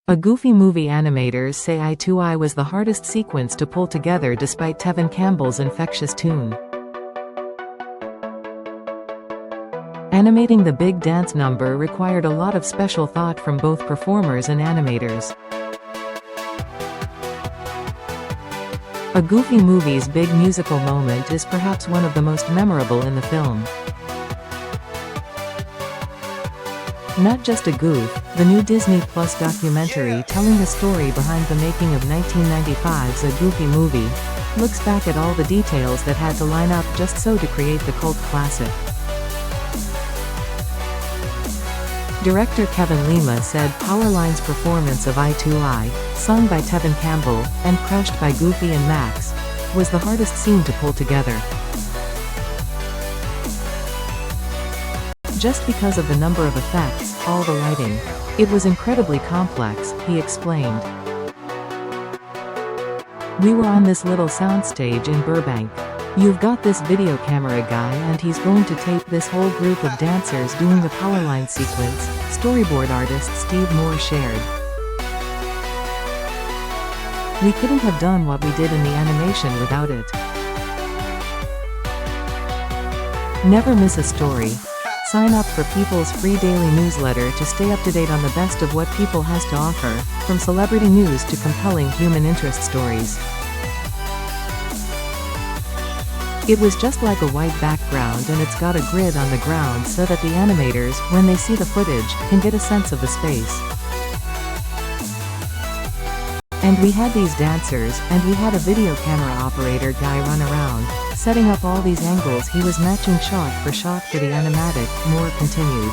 A Goofy movie. Animators say I2I was the hardest sequence to pull together despite Tevin Campbell's Infectious tune. Animating the big dance number required a lot of special thought from both performers and animators. A Goofy movie's big musical moment is perhaps one of the most memorable in the film. Not just a goof, the new Disney Plus documentary telling the story behind the making of 1995's A Goofy movie looks back at all the details that had to line up just so to create the cult classic. Director Kevin Lima said Powerline's performance of I2I, sung by Tevin Campbell, and crushed by Goofy and Max, was the hardest scene to pull together. Just because of the number of effects, all the lighting. It was incredibly complex, he explained. We were on this little soundstage in Burbank. You've got this video camera guy and he's going to tape this whole group of dancers doing the Powerline sequence, storyboard artist Steve Moore shared. We couldn't have done what we did in the animation without it. Never miss a story. Sign up for People's free daily newsletter to stay up to date on the best of what People has to offer, from celebrity news to compelling human interest stories. It was just like a white background and it's got a grid on the ground so that the animators, when they see the footage, can get a sense of the space. And we had these dancers, and we had a video camera operator guy run around, setting up all these angles. He was matching shot for the animatic, Moore continued.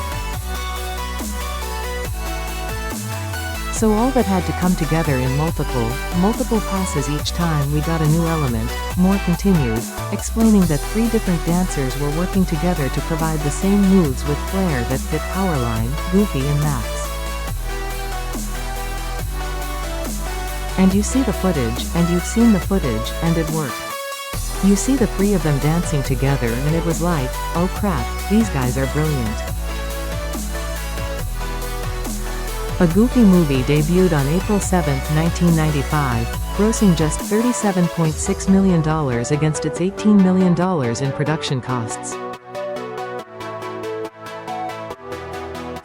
So all that had to come together in multiple passes each time we got a new element, Moore continued, explaining that 3 different dancers were working together to provide the same moves with flair that fit Powerline, Goofy and Max. And you see the footage, and you've seen the footage, and it worked. You see the 3 of them dancing together and it was like, oh crap, these guys are brilliant. A Goofy movie debuted on April 7, 1995, grossing just $37.6 million against its $18 million in production costs.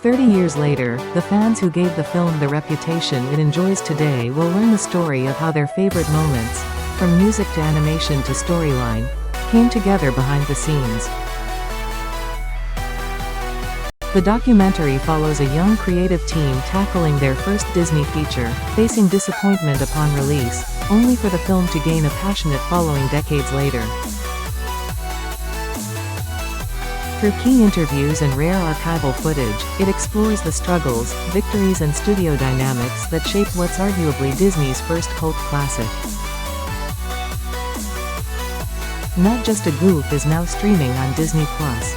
30 years later, the fans who gave the film the reputation it enjoys today will learn the story of how their favorite moments, from music to animation to storyline, came together behind the scenes. The documentary follows a young creative team tackling their first Disney feature, facing disappointment upon release, only for the film to gain a passionate following decades later. Through key interviews and rare archival footage, it explores the struggles, victories and studio dynamics that shaped what's arguably Disney's first cult classic. Not Just a Goof is now streaming on Disney Plus.